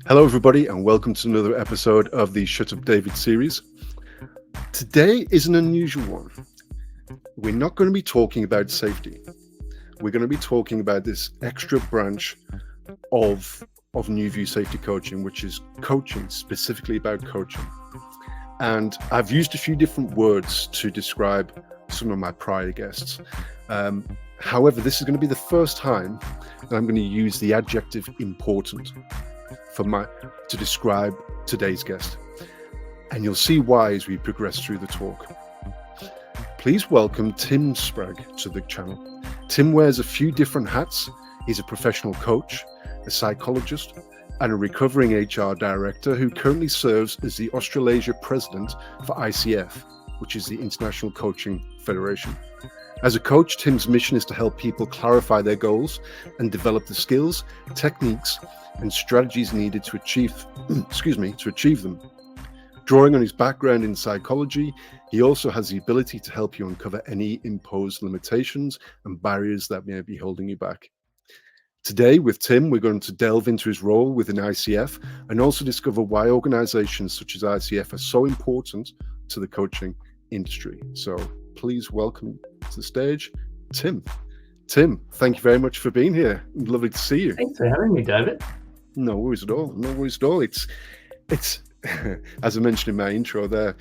Hello, everybody, and welcome to another episode of the Shut Up David series. Today is an unusual one. We're not going to be talking about safety. We're going to be talking about this extra branch of New View Safety Coaching, which is coaching, specifically about coaching. And I've used a few different words to describe some of my prior guests. However, this is going to be the first time that I'm going to use the adjective important to describe today's guest. And you'll see why as we progress through the talk. Please welcome Tim Sprague to the channel. Tim wears a few different hats. He's a professional coach, a psychologist, and a recovering HR director who currently serves as the Australiasia President for ICF, which is the International Coaching Federation. As a coach, Tim's mission is to help people clarify their goals and develop the skills, techniques, and strategies needed to achieve them. Drawing on his background in psychology, he also has the ability to help you uncover any imposed limitations and barriers that may be holding you back. Today, with Tim, we're going to delve into his role within ICF and also discover why organizations such as ICF are so important to the coaching industry. So please welcome to the stage, Tim. Tim, thank you very much for being here. Lovely to see you. Thanks for having me, David. No worries at all. No worries at all. It's as I mentioned in my intro there,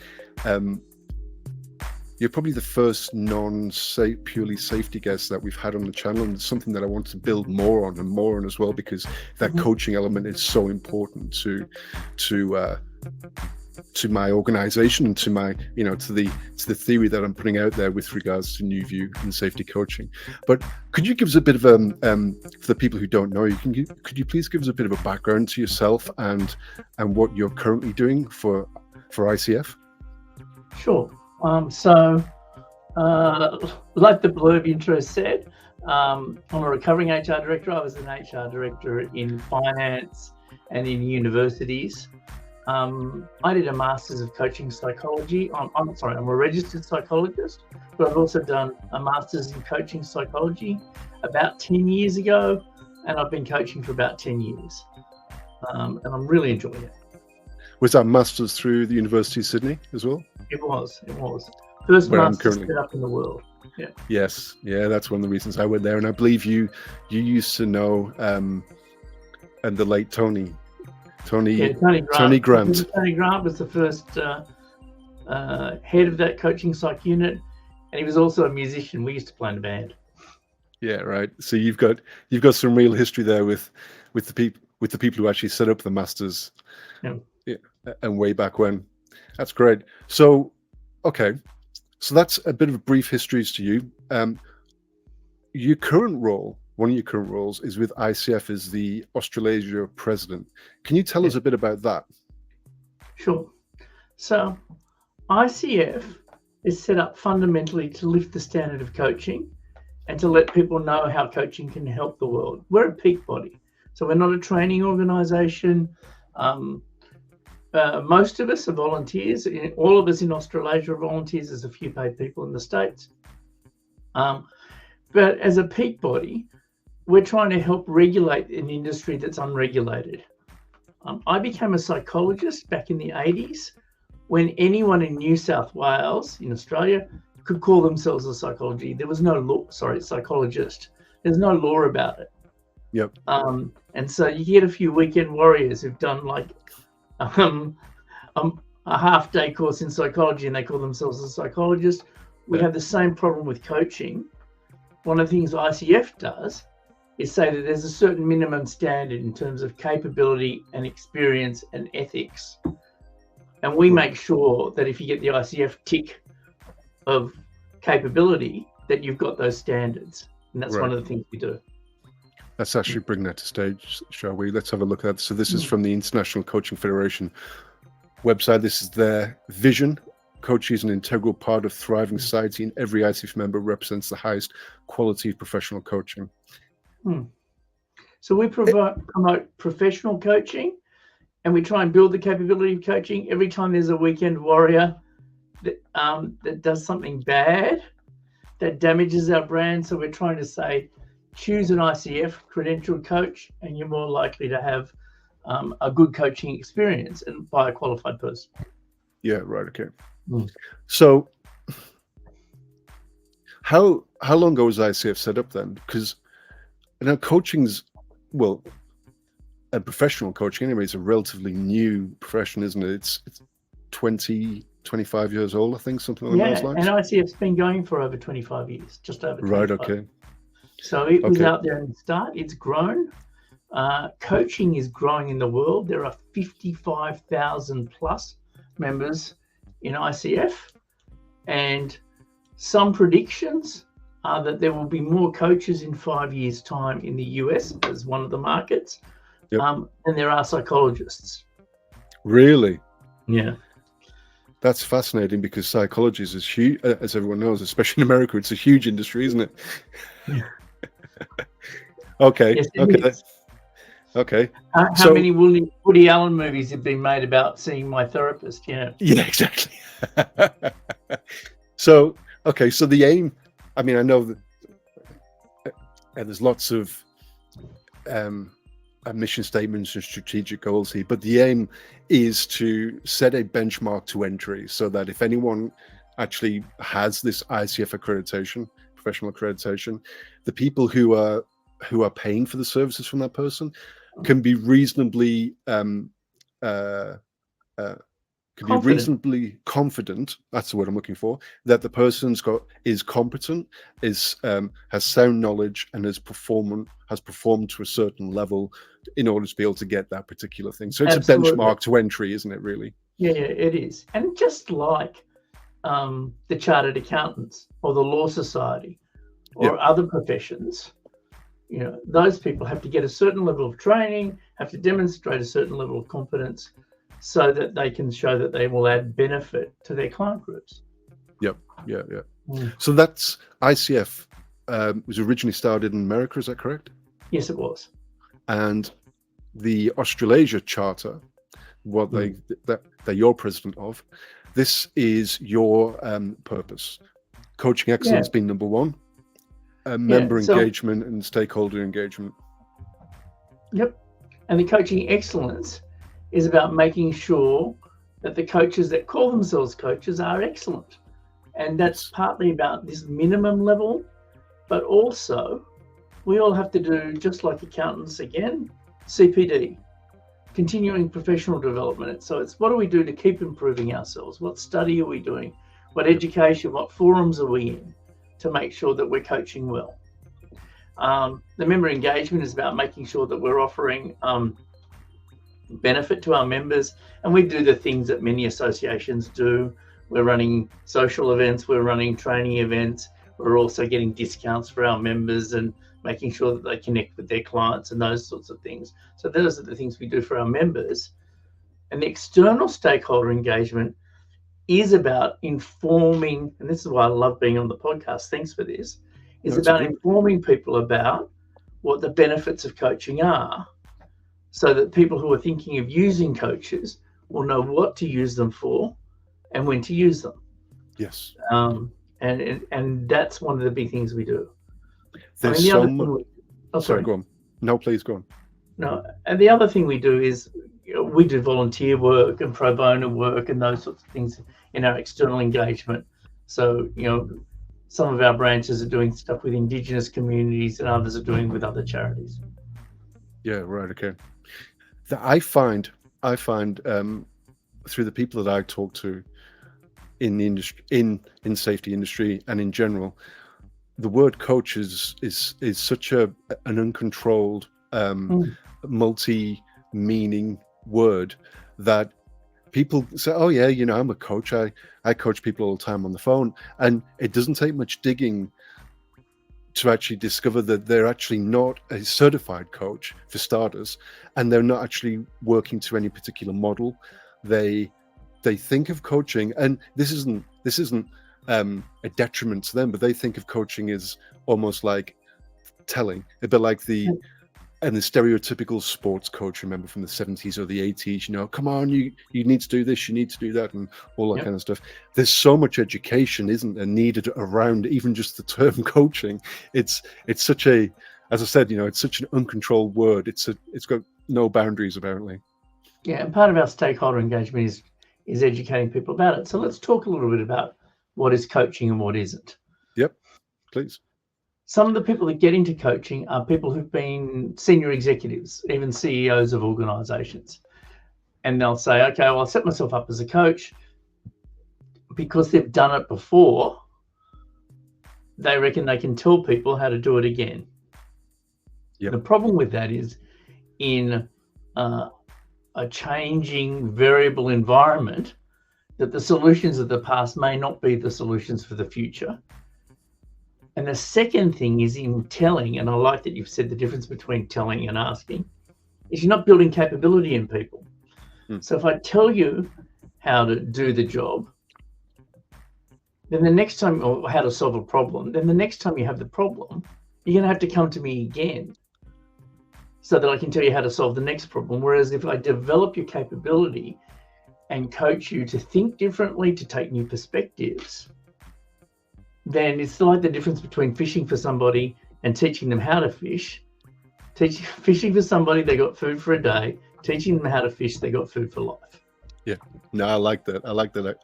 you're probably the first purely safety guest that we've had on the channel, and it's something that I want to build more on as well, because that coaching element is so important to my organization and to my, to the theory that I'm putting out there with regards to New View and safety coaching. But could you give us a bit of for the people who don't know you, could you please give us a bit of a background to yourself and what you're currently doing for ICF? Sure. Like the blurb intro said, I'm a recovering HR director. I was an HR director in finance and in universities. I did a Master's of Coaching Psychology. I'm a registered psychologist, but I've also done a Master's in Coaching Psychology about 10 years ago, and I've been coaching for about 10 years. And I'm really enjoying it. Was that Master's through the University of Sydney as well? It was. First where Master's set up in the world. Yeah. Yes. Yeah, that's one of the reasons I went there. And I believe you used to know and the late Tony Grant. Tony Grant was the first head of that coaching psych unit, and he was also a musician. We used to play in a band. Yeah, right. So you've got some real history there with the people who actually set up the Masters. Yeah, and way back when. That's great. So, okay, so that's a bit of a brief history to you. Your current role. One of your current roles is with ICF as the Australasia President. Can you tell us a bit about that? Sure. So ICF is set up fundamentally to lift the standard of coaching and to let people know how coaching can help the world. We're a peak body. So we're not a training organisation. Most of us are volunteers. All of us in Australasia are volunteers. There's a few paid people in the States. But as a peak body, we're trying to help regulate an industry that's unregulated. I became a psychologist back in the 80s when anyone in New South Wales, in Australia, could call themselves a psychologist. There was no law, psychologist. There's no law about it. Yep. And so you get a few weekend warriors who've done like a half-day course in psychology and they call themselves a psychologist. We have the same problem with coaching. One of the things ICF does is say that there's a certain minimum standard in terms of capability and experience and ethics. And we make sure that if you get the ICF tick of capability, that you've got those standards. And that's one of the things we do. Let's actually bring that to stage, shall we? Let's have a look at that. So this is from the International Coaching Federation website. This is their vision. Coaching is an integral part of thriving society, and every ICF member represents the highest quality of professional coaching. So we promote professional coaching, and we try and build the capability of coaching. Every time there's a weekend warrior that does something bad, that damages our brand. So we're trying to say, choose an ICF credentialed coach, and you're more likely to have a good coaching experience and by a qualified person. Yeah, right. Okay. Mm. So how long ago was ICF set up then? Because coaching's, well, and professional coaching anyway, is a relatively new profession, isn't it? It's 25 years old, I think, something along those lines. And ICF's been going for over 25 years, just over 25. Right, okay. So it was out there in the start. It's grown. Coaching is growing in the world. There are 55,000 plus members in ICF, and some predictions are that there will be more coaches in 5 years' time in the US as one of the markets, than there are psychologists. Really? Yeah. That's fascinating, because psychology is huge, as everyone knows, especially in America. It's a huge industry, isn't it? Yeah. Okay. Yes, okay. Okay. How many Woody Allen movies have been made about seeing my therapist? Yeah. Yeah, exactly. So the aim, I mean, I know that there's lots of mission statements and strategic goals here, but the aim is to set a benchmark to entry, so that if anyone actually has this ICF accreditation, professional accreditation, the people who are paying for the services from that person can be reasonably confident. That's the word I'm looking for. That the person's is competent, has sound knowledge, and has performed to a certain level in order to be able to get that particular thing. So it's Absolutely. A benchmark to entry, isn't it? Really? Yeah, it is. And just like the chartered accountants or the law society or other professions, those people have to get a certain level of training, have to demonstrate a certain level of competence, so that they can show that they will add benefit to their client groups. Yep. So that's ICF was originally started in America, is that correct? Yes, it was. And the Australiasia charter, what that you're president of, this is your purpose. Coaching excellence being number one, member engagement and stakeholder engagement. Yep. And the coaching excellence is about making sure that the coaches that call themselves coaches are excellent. And that's partly about this minimum level, but also we all have to do, just like accountants again, CPD, continuing professional development. So it's, what do we do to keep improving ourselves? What study are we doing? What education, what forums are we in to make sure that we're coaching well? The member engagement is about making sure that we're offering benefit to our members, and we do the things that many associations do. We're running social events, we're running training events, we're also getting discounts for our members and making sure that they connect with their clients and those sorts of things. So those are the things we do for our members. And the external stakeholder engagement is about informing, and this is why I love being on the podcast, thanks for this, is about informing people about what the benefits of coaching are, so that people who are thinking of using coaches will know what to use them for and when to use them. Yes. And that's one of the big things we do. There's sorry, go on. No, please go on. No, and the other thing we do is we do volunteer work and pro bono work and those sorts of things in our external engagement. So, some of our branches are doing stuff with Indigenous communities and others are doing with other charities. Yeah, right. Okay. I find through the people that I talk to in the industry, in safety industry and in general, the word coach is such an uncontrolled, multi-meaning word that people say, oh yeah, I'm a coach. I coach people all the time on the phone. And it doesn't take much digging to actually discover that they're actually not a certified coach, for starters, and they're not actually working to any particular model. They think of coaching, and this isn't a detriment to them, but they think of coaching as almost like telling, a bit like the stereotypical sports coach, remember, from the 70s or the 80s, come on, you need to do this, you need to do that, and all that kind of stuff. There's so much education needed around even just the term coaching. It's such a, as I said, it's such an uncontrolled word. It's got no boundaries, apparently. Yeah, and part of our stakeholder engagement is educating people about it. So let's talk a little bit about what is coaching and what isn't. Yep, please. Some of the people that get into coaching are people who've been senior executives, even CEOs of organizations. And they'll say, okay, well, I'll set myself up as a coach because they've done it before. They reckon they can tell people how to do it again. Yep. The problem with that is in a changing variable environment, that the solutions of the past may not be the solutions for the future. And the second thing is in telling, and I like that you've said the difference between telling and asking, is you're not building capability in people. So if I tell you how to do the job, then the next time, or how to solve a problem, then the next time you have the problem, you're going to have to come to me again so that I can tell you how to solve the next problem. Whereas if I develop your capability and coach you to think differently, to take new perspectives, then it's like the difference between fishing for somebody and teaching them how to fish. Fishing for somebody, they got food for a day. Teaching them how to fish, they got food for life. Yeah, no, I like that. I like that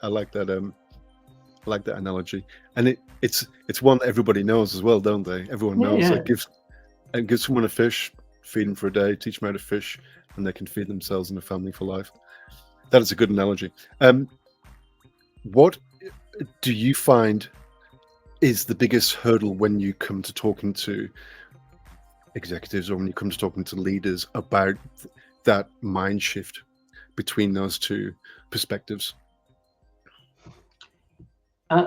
analogy, and it's one that everybody knows as well, don't they? Everyone knows. Yeah. Like give someone a fish, feed them for a day, teach them how to fish, and they can feed themselves and a family for life. That is a good analogy. What do you find is the biggest hurdle when you come to talking to executives or when you come to talking to leaders about that mind shift between those two perspectives?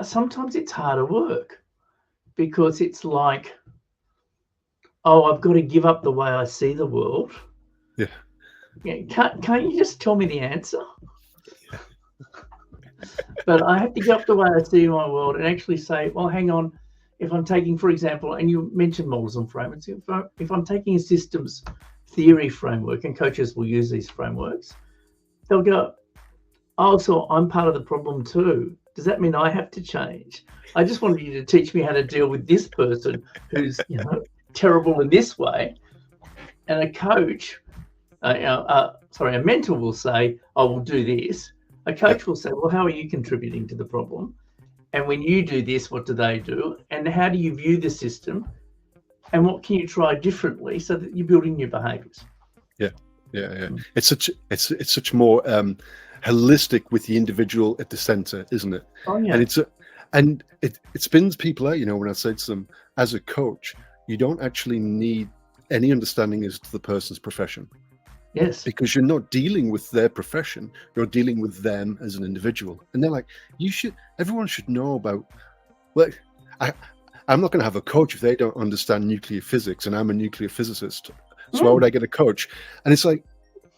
Sometimes it's harder work because it's like, oh, I've got to give up the way I see the world. Yeah. Can't you just tell me the answer? Yeah. But I have to give up the way I see my world and actually say, well, hang on. If I'm taking, for example, and you mentioned models and frameworks, if I'm taking a systems theory framework, and coaches will use these frameworks, they'll go, oh, so I'm part of the problem too. Does that mean I have to change? I just wanted you to teach me how to deal with this person who's terrible in this way. And a coach, a mentor will say, I will do this. A coach will say, well, how are you contributing to the problem? And when you do this, what do they do? And how do you view the system? And what can you try differently so that you're building new behaviors? Yeah. It's such more holistic with the individual at the center, isn't it? Oh yeah. And it spins people out. When I say to them, as a coach, you don't actually need any understanding as to the person's profession. Yes. Because you're not dealing with their profession, you're dealing with them as an individual. And they're like, everyone should know about, well, I'm not going to have a coach if they don't understand nuclear physics and I'm a nuclear physicist. So why would I get a coach? And it's like,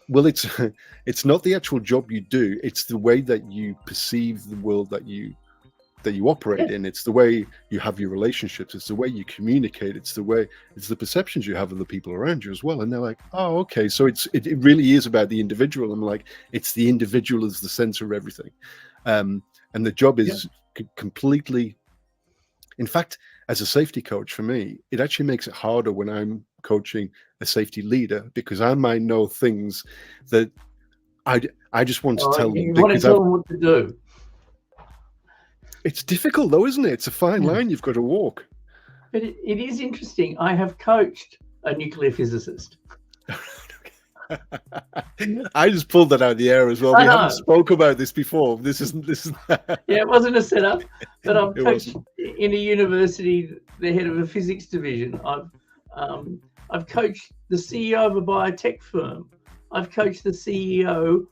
well, it's not the actual job you do. It's the way that you perceive the world that you operate in. It's the way you have your relationships. It's the way you communicate. It's the perceptions you have of the people around you as well. And they're like, oh, okay. So it really is about the individual. I'm like, it's the individual as the center of everything. And the job is completely, in fact, as a safety coach for me, it actually makes it harder when I'm coaching a safety leader because I might know things that I just want to tell them. You want to tell them what to do. It's difficult though, isn't it? It's a fine line you've got to walk. But it is interesting. I have coached a nuclear physicist. I just pulled that out of the air as well. We haven't spoke about this before. This isn't. Yeah, it wasn't a setup, but I've coached in a university the head of a physics division. I've coached the CEO of a biotech firm. I've coached the CEO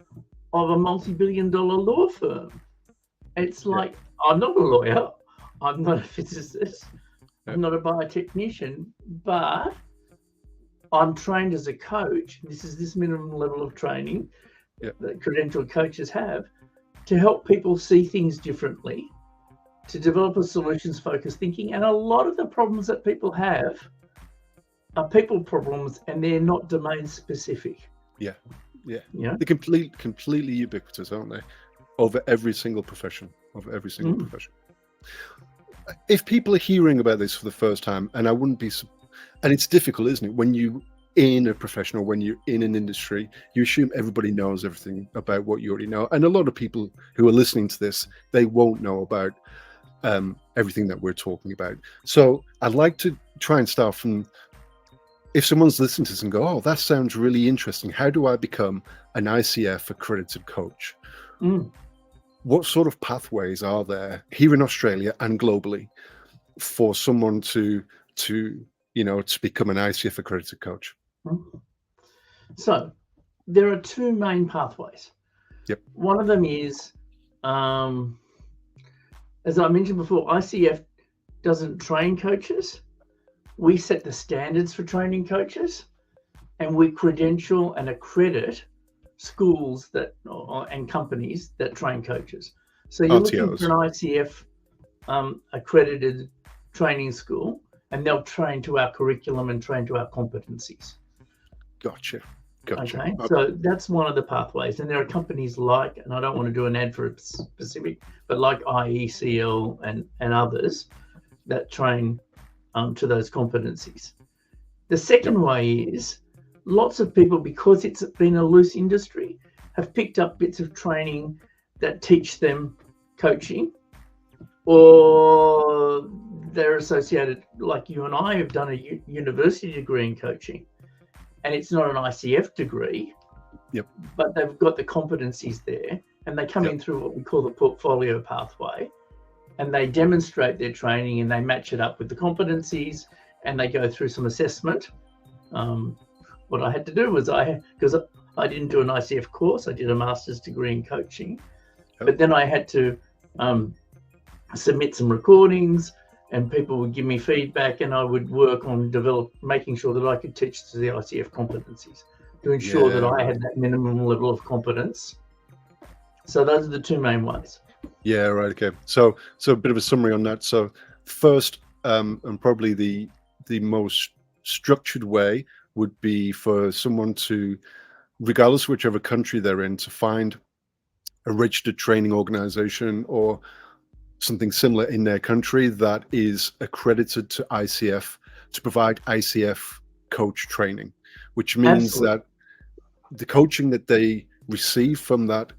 of a multi-billion-dollar law firm. It's like, I'm not a lawyer. I'm not a physicist. I'm not a biotechnician, but I'm trained as a coach. This is this minimum level of training that credentialed coaches have to help people see things differently, to develop a solutions-focused thinking. And a lot of the problems that people have are people problems, and they're not domain-specific. Yeah. They're completely ubiquitous, aren't they? Over every single profession. If people are hearing about this for the first time, and I wouldn't be, and it's difficult, isn't it? When you in a professional, when you're in an industry, you assume everybody knows everything about what you already know. And a lot of people who are listening to this, they won't know about everything that we're talking about. So I'd like to try and start from, if someone's listening to this and go, oh, that sounds really interesting. How do I become an ICF accredited coach? What sort of pathways are there here in Australia and globally for someone to become an ICF accredited coach? So there are two main pathways. Yep. One of them is, as I mentioned before, ICF doesn't train coaches. We set the standards for training coaches, and we credential and accredit schools and companies that train coaches. So you're looking for an ICF accredited training school, and they'll train to our curriculum and train to our competencies. Gotcha. Okay, so that's one of the pathways. And there are companies like, and I don't want to do an ad for a specific, but like IECL and others that train to those competencies. The second way is lots of people, because it's been a loose industry, have picked up bits of training that teach them coaching, or they're associated, like you and I have done a university degree in coaching, and it's not an ICF degree, but they've got the competencies there, and they come in through what we call the portfolio pathway, and they demonstrate their training and they match it up with the competencies, and they go through some assessment. What I had to do was, because I didn't do an ICF course, I did a master's degree in coaching, but then I had to submit some recordings, and people would give me feedback, and I would work on making sure that I could teach to the ICF competencies to ensure that I had that minimum level of competence. So those are the two main ways. Yeah, right. Okay. So a bit of a summary on that. So first, and probably the most structured way would be for someone to, regardless of whichever country they're in, to find a registered training organization or something similar in their country that is accredited to ICF to provide ICF coach training, which means that the coaching that they receive from that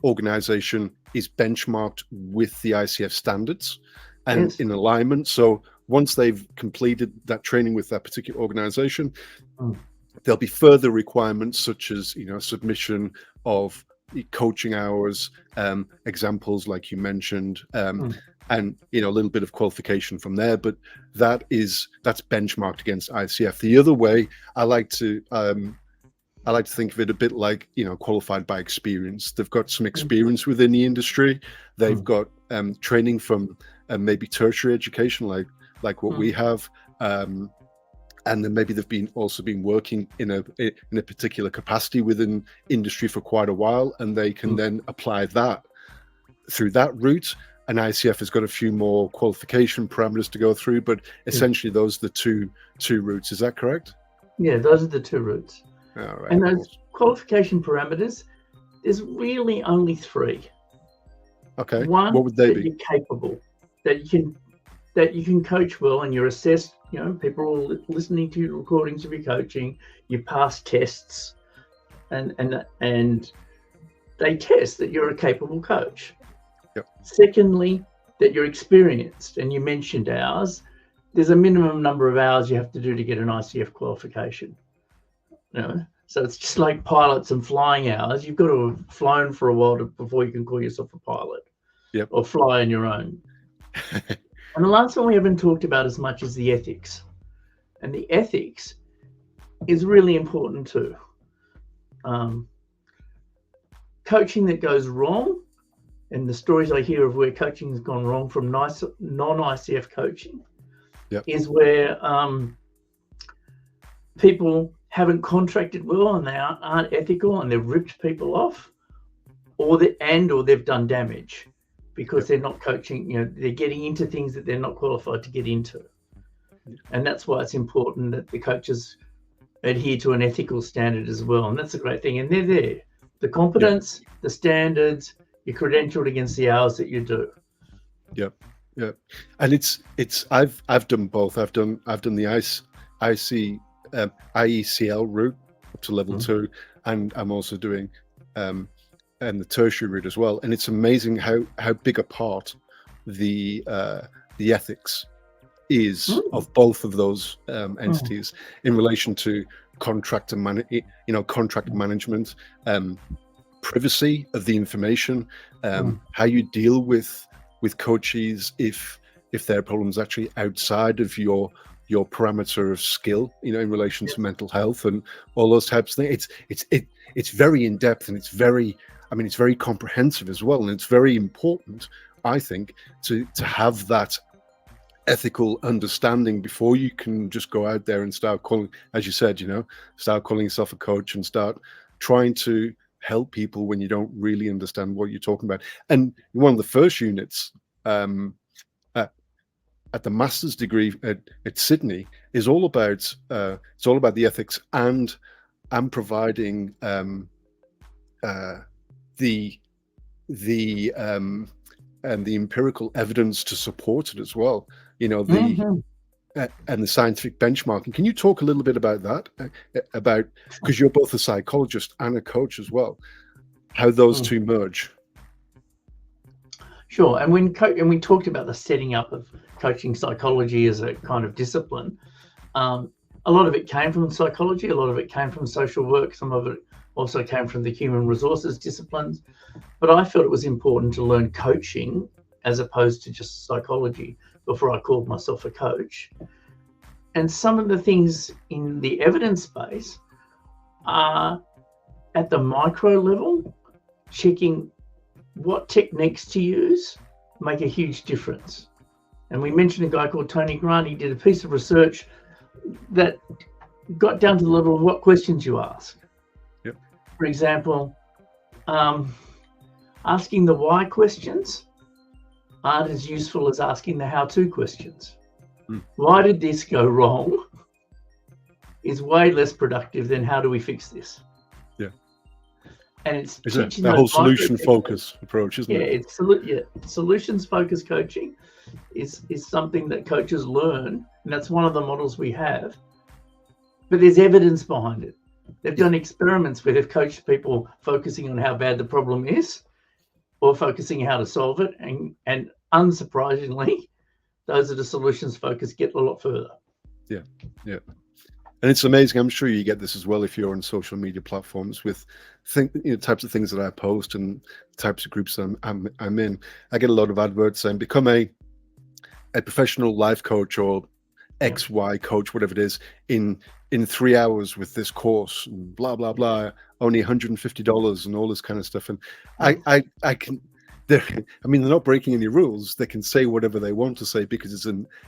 organization is benchmarked with the ICF standards and in alignment. So once they've completed that training with that particular organization, there'll be further requirements such as, submission of coaching hours, examples like you mentioned, and a little bit of qualification from there. But that's benchmarked against ICF. The other way, I like to think of it a bit like, qualified by experience. They've got some experience within the industry. They've got training from maybe tertiary education, like what we have. And then maybe they've also been working in a particular capacity within industry for quite a while, and they can then apply that through that route. And ICF has got a few more qualification parameters to go through, but essentially those are the two routes. Is that correct? Yeah, those are the two routes. All right, and those qualification parameters, there's really only three. Okay. One, what would they be? You're capable, that you can coach well, and you're assessed. People are listening to your recordings of your coaching. You pass tests, and they test that you're a capable coach. Yep. Secondly, that you're experienced, and you mentioned hours. There's a minimum number of hours you have to do to get an ICF qualification. So it's just like pilots and flying hours. You've got to have flown for a while before you can call yourself a pilot. Yep. Or fly on your own. And the last one we haven't talked about as much is the ethics. And the ethics is really important too. Coaching that goes wrong, and the stories I hear of where coaching has gone wrong from non-ICF coaching, is where people haven't contracted well and they aren't ethical, and they've ripped people off, or they've done damage. Because they're not coaching, they're getting into things that they're not qualified to get into. And that's why it's important that the coaches adhere to an ethical standard as well. And that's a great thing. And they're there. The competence, the standards, you're credentialed against the hours that you do. Yep. And I've done both. I've done the ICF IECL route up to level 2, and I'm also doing and the tertiary route as well. And it's amazing how big a part the ethics is of both of those entities in relation to contract management, privacy of the information, how you deal with coaches if there are problems actually outside of your parameter of skill, in relation to mental health and all those types of things. It's very in depth, and it's very comprehensive as well, and it's very important, I think, to have that ethical understanding before you can just go out there and start calling, as you said, start calling yourself a coach and start trying to help people when you don't really understand what you're talking about. And one of the first units at the master's degree at Sydney is all about the ethics and providing the empirical evidence to support it as well. And the scientific benchmarking. Can you talk a little bit about that? Because you're both a psychologist and a coach as well, how those two merge. Sure. And when we talked about the setting up of coaching psychology as a kind of discipline, a lot of it came from psychology, a lot of it came from social work, some of it also came from the human resources disciplines. But I felt it was important to learn coaching as opposed to just psychology before I called myself a coach. And some of the things in the evidence base are at the micro level, checking what techniques to use make a huge difference. And we mentioned a guy called Tony Grant. He did a piece of research that got down to the level of what questions you ask. Yep. For example, asking the why questions aren't as useful as asking the how-to questions. Why did this go wrong is way less productive than how do we fix this? Yeah. And it's the whole solution focus approach, isn't it? Solutions focused coaching is something that coaches learn, and that's one of the models we have. But there's evidence behind it. They've done experiments where they've coached people focusing on how bad the problem is, or focusing how to solve it, and unsurprisingly, those that are solutions focused get a lot further. Yeah. And it's amazing. I'm sure you get this as well if you're on social media platforms with types of things that I post and types of groups I'm in. I get a lot of adverts saying become a professional life coach or XY coach, whatever it is, in 3 hours with this course, and blah blah blah, only $150 and all this kind of stuff. And I can. They're not breaking any rules. They can say whatever they want to say because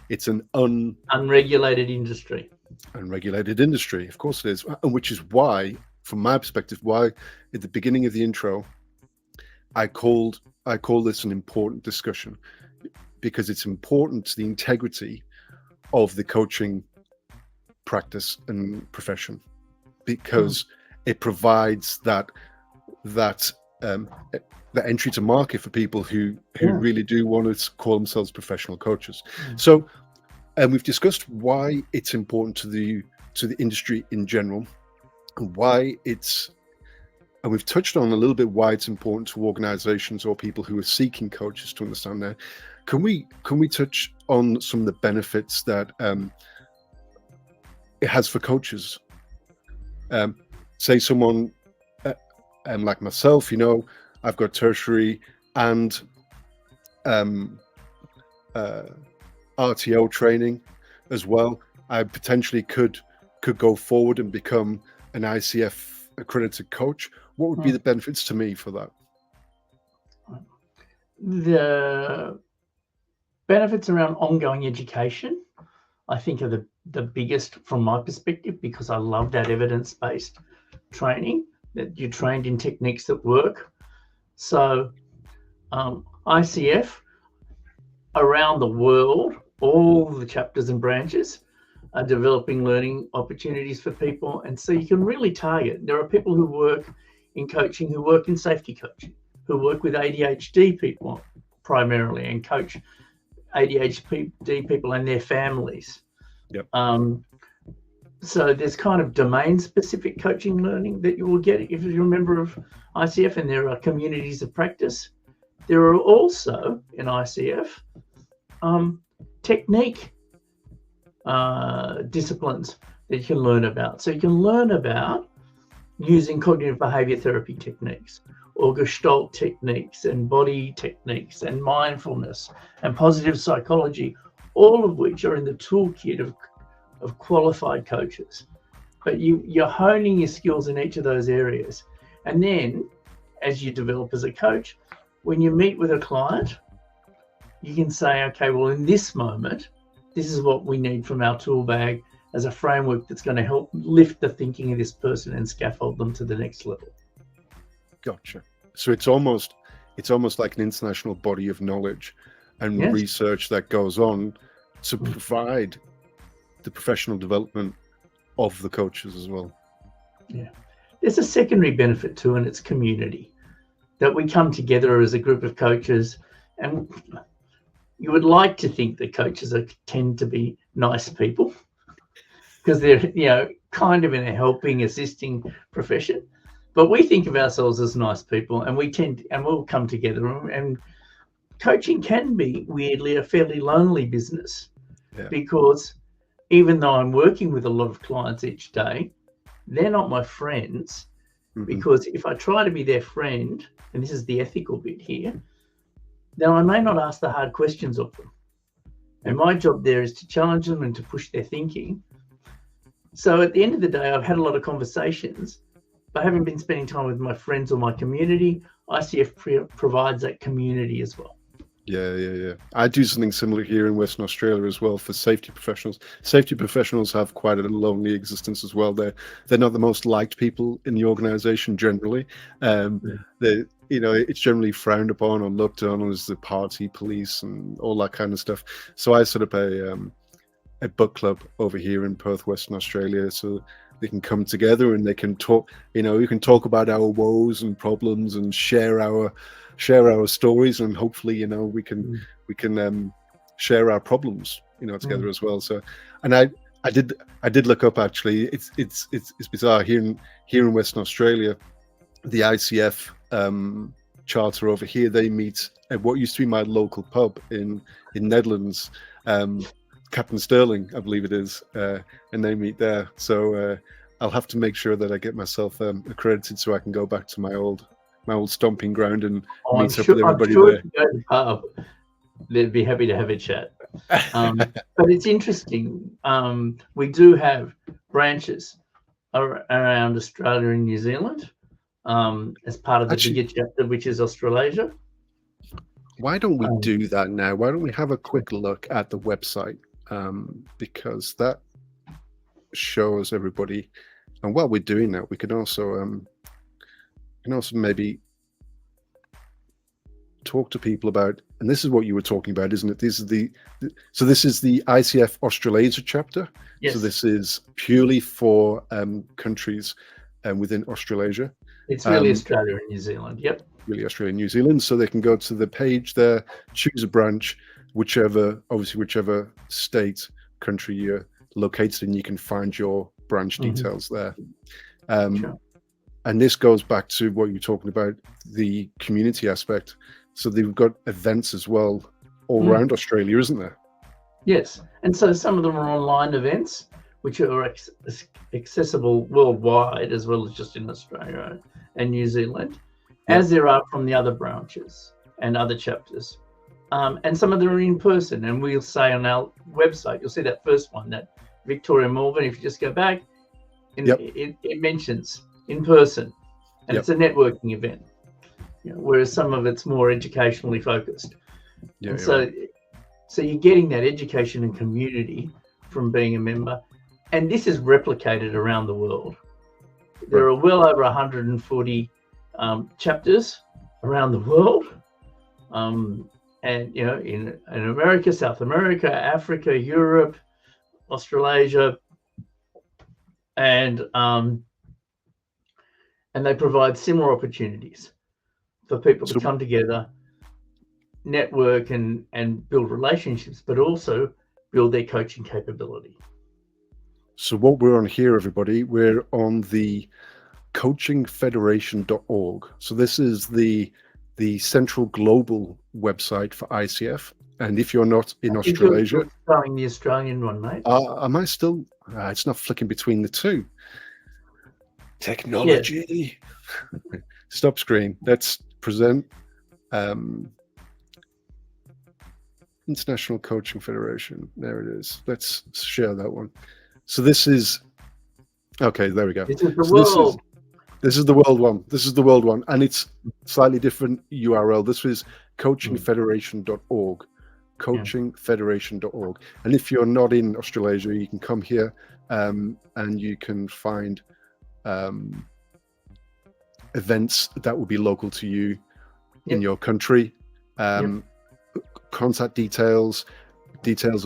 it's an unregulated industry. Unregulated industry, of course it is, and which is why, from my perspective, why at the beginning of the intro, I call this an important discussion, because it's important to the integrity of the coaching practice and profession, because it provides that entry to market for people who really do want to call themselves professional coaches. So, and we've discussed why it's important to the industry in general, and and we've touched on a little bit why it's important to organizations or people who are seeking coaches to understand that. Can we touch on some of the benefits that it has for coaches? Say someone like myself, I've got tertiary and RTO training as well. I potentially could go forward and become an ICF accredited coach. What would be the benefits to me for that? The benefits around ongoing education, I think, are the biggest from my perspective, because I love that evidence-based training, that you're trained in techniques that work. So ICF around the world, all the chapters and branches are developing learning opportunities for people. And so you can really target. There are people who work in coaching, who work in safety coaching, who work with ADHD people primarily and coach ADHD people and their families. Yep. So there's kind of domain-specific coaching learning that you will get if you're a member of ICF, and there are communities of practice. There are also in ICF technique disciplines that you can learn about. So you can learn about using cognitive behavior therapy techniques, or Gestalt techniques, and body techniques, and mindfulness, and positive psychology, all of which are in the toolkit of qualified coaches. But you're honing your skills in each of those areas. And then as you develop as a coach, when you meet with a client, you can say, okay, well, in this moment, this is what we need from our tool bag as a framework that's going to help lift the thinking of this person and scaffold them to the next level. Gotcha. So it's almost like an international body of knowledge and Yes. research that goes on to provide the professional development of the coaches as well. Yeah. There's a secondary benefit too, and it's community. That we come together as a group of coaches, and you would like to think that coaches tend to be nice people because they're, kind of in a helping, assisting profession. But we think of ourselves as nice people, and we'll come together. And coaching can be weirdly a fairly lonely business, because even though I'm working with a lot of clients each day, they're not my friends. Because if I try to be their friend, and this is the ethical bit here, then I may not ask the hard questions of them. And my job there is to challenge them and to push their thinking. So at the end of the day, I've had a lot of conversations, but I haven't been spending time with my friends or my community. ICF provides that community as well. Yeah. I do something similar here in Western Australia as well for safety professionals. Safety professionals have quite a lonely existence as well. They're not the most liked people in the organization generally. It's generally frowned upon or looked on as the party police and all that kind of stuff. So I set up a book club over here in Perth, Western Australia, so they can come together and they can talk. We can talk about our woes and problems and share our stories, and hopefully we can share our problems together as well. So, and I did look up, actually, it's bizarre here in Western Australia, the ICF charter over here, they meet at what used to be my local pub in Netherlands, Captain Sterling, I believe it is, and they meet there. So I'll have to make sure that I get myself accredited so I can go back to my old stomping ground and meet up with everybody there. If you go to the pub, they'd be happy to have a chat. But it's interesting. We do have branches around Australia and New Zealand as part of the bigger chapter, which is Australasia. Why don't we do that now? Why don't we have a quick look at the website? Because that shows everybody. And while we're doing that, we can also maybe talk to people about, and this is what you were talking about, isn't it? This is the ICF Australasia chapter. Yes. So this is purely for countries within Australasia. It's really Australia and New Zealand. Yep. Really Australia and New Zealand. So they can go to the page there, choose a branch, whichever state, country you're located in, you can find your branch details there. Sure. And this goes back to what you're talking about, the community aspect. So they've got events as well all around Australia, isn't there? Yes. And so some of them are online events, which are accessible worldwide as well as just in Australia and New Zealand, as there are from the other branches and other chapters. And some of them are in person. And we'll say on our website, you'll see that first one, that Victoria, Melbourne, if you just go back, it mentions in person, and it's a networking event, whereas some of it's more educationally focused. So you're getting that education and community from being a member, and this is replicated around the world. There are well over 140 chapters around the world, and in America, South America, Africa, Europe, Australasia, and they provide similar opportunities for people to come together, network and build relationships, but also build their coaching capability. So what we're on here, everybody, we're on the coachingfederation.org. So this is the central global website for ICF. And if you're not in Australasia, you're spelling the Australian one, mate. am I still? It's not flicking between the two. Technology. Yeah. Stop screen. Let's present International Coaching Federation. There it is. Let's share that one. So this is okay. There we go. This is the world. This is the world one. This is the world one, and it's slightly different URL. This is coachingfederation.org. Coachingfederation.org. And if you're not in Australasia, you can come here and you can find events that will be local to you in your country. Contact details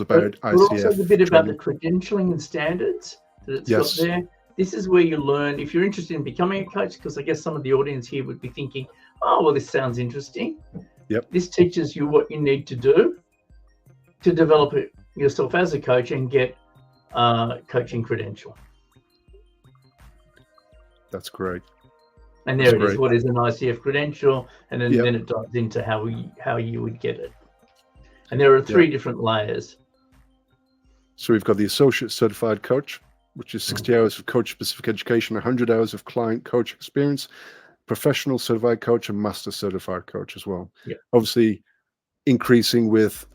about ICF. Also a bit about the credentialing and standards that it's got there. This is where you learn if you're interested in becoming a coach, because I guess some of the audience here would be thinking, oh, well, this sounds interesting. Yep. This teaches you what you need to do to develop it yourself as a coach and get a coaching credential. That's great. And there it is. What is an ICF credential? And then it dives into how you would get it. And there are 3 different layers. So we've got the associate certified coach, which is 60 hours of coach-specific education, 100 hours of client coach experience, professional certified coach, and master certified coach as well. Yeah. Obviously, increasing with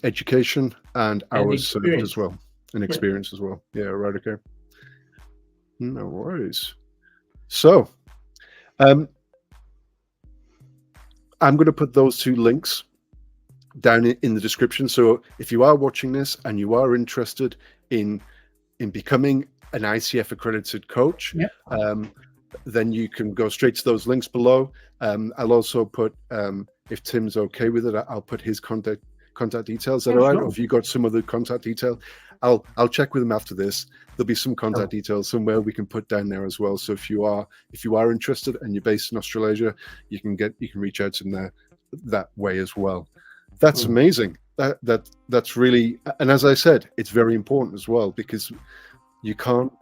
education and hours served as well, and experience as well. Yeah, right. Okay. No worries. So, I'm going to put those 2 links down in the description. So if you are watching this and you are interested in becoming an ICF accredited coach, then you can go straight to those links below. I'll also put, if Tim's okay with it, I'll put his contact details. Is that all right? Or if you got some other contact detail, I'll check with him after this. There'll be some contact details somewhere we can put down there as well. So if you are interested and you're based in Australasia, you can reach out to him there that way as well. That's amazing. That's really, and as I said, it's very important as well, because you can't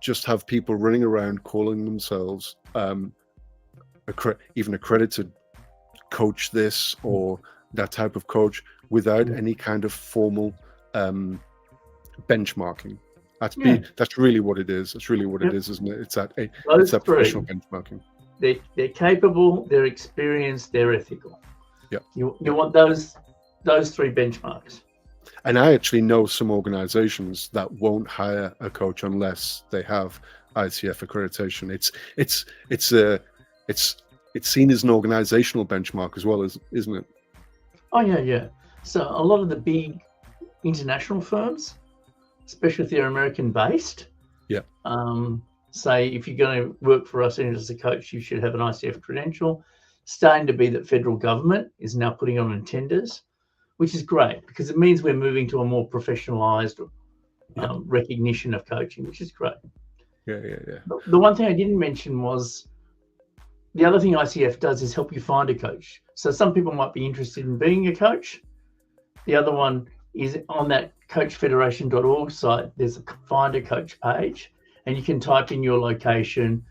just have people running around calling themselves even accredited coach this or that type of coach without any kind of formal benchmarking. That's really what it is. That's really what it is, isn't it? It's that professional benchmarking. They're capable, they're experienced, they're ethical. Yeah. You want those 3 benchmarks. And I actually know some organizations that won't hire a coach unless they have ICF accreditation. It's seen as an organizational benchmark as well, isn't it? Oh yeah. So a lot of the big international firms, especially if they're American based, say if you're going to work for us as a coach, you should have an ICF credential. Starting to be that federal government is now putting on tenders, which is great because it means we're moving to a more professionalized recognition of coaching, which is great. Yeah. The one thing I didn't mention was the other thing ICF does is help you find a coach. So some people might be interested in being a coach. The other one is on that coachfederation.org site. There's a find a coach page, and you can type in your location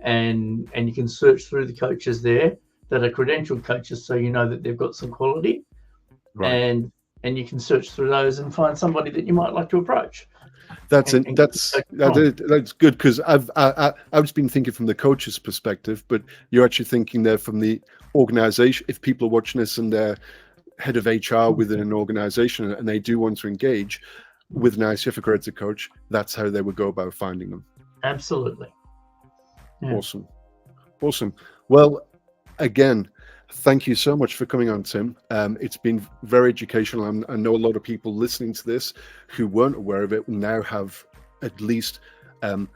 and you can search through the coaches there that are credentialed coaches, so you know that they've got some quality. Right. And you can search through those and find somebody that you might like to approach. That's good, because I've just been thinking from the coach's perspective, but you're actually thinking there from the organization. If people are watching this and they're head of HR within an organization and they do want to engage with an ICF accredited coach, that's how they would go about finding them. Absolutely. Yeah. Awesome. Well, again, thank you so much for coming on, Tim. It's been very educational. I know a lot of people listening to this who weren't aware of it will now have at least a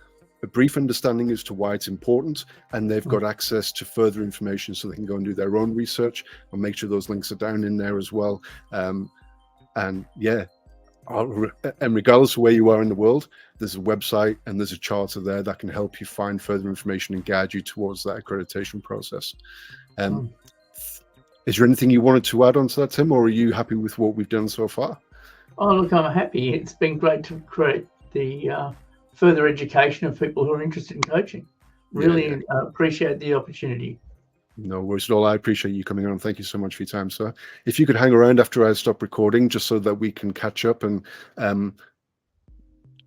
brief understanding as to why it's important, and they've got access to further information so they can go and do their own research. I'll make sure those links are down in there as well. And regardless of where you are in the world, there's a website and there's a charter there that can help you find further information and guide you towards that accreditation process. Is there anything you wanted to add on to that, Tim, or are you happy with what we've done so far? Oh, look, I'm happy. It's been great to create the further education of people who are interested in coaching. Really appreciate the opportunity. No worries at all. I appreciate you coming on. Thank you so much for your time, sir. If you could hang around after I stop recording, just so that we can catch up and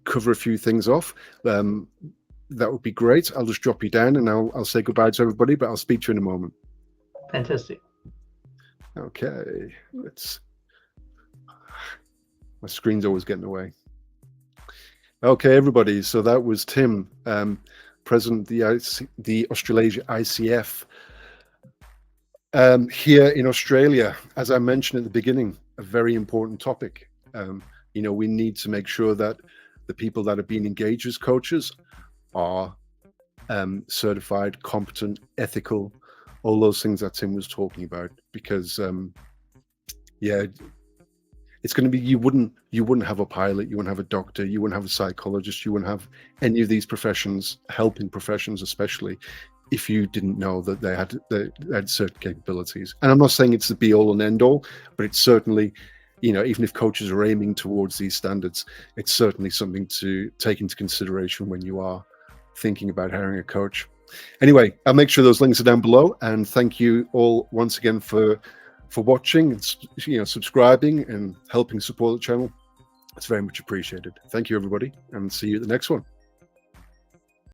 cover a few things off, that would be great. I'll just drop you down and I'll say goodbye to everybody, but I'll speak to you in a moment. Fantastic. Okay, my screen's always getting away. Okay, everybody. So that was Tim, President of the Australasia ICF. Here in Australia, as I mentioned at the beginning, a very important topic. We need to make sure that the people that are being engaged as coaches are certified, competent, ethical, all those things that Tim was talking about. Because it's going to be, you wouldn't have a pilot, you wouldn't have a doctor, you wouldn't have a psychologist, you wouldn't have any of these professions, helping professions especially, if you didn't know that they had certain capabilities. And I'm not saying it's the be all and end all, but it's certainly, even if coaches are aiming towards these standards, it's certainly something to take into consideration when you are thinking about hiring a coach. Anyway, I'll make sure those links are down below, and thank you all once again for watching and subscribing and helping support the channel. It's very much appreciated. Thank you, everybody, and see you at the next one.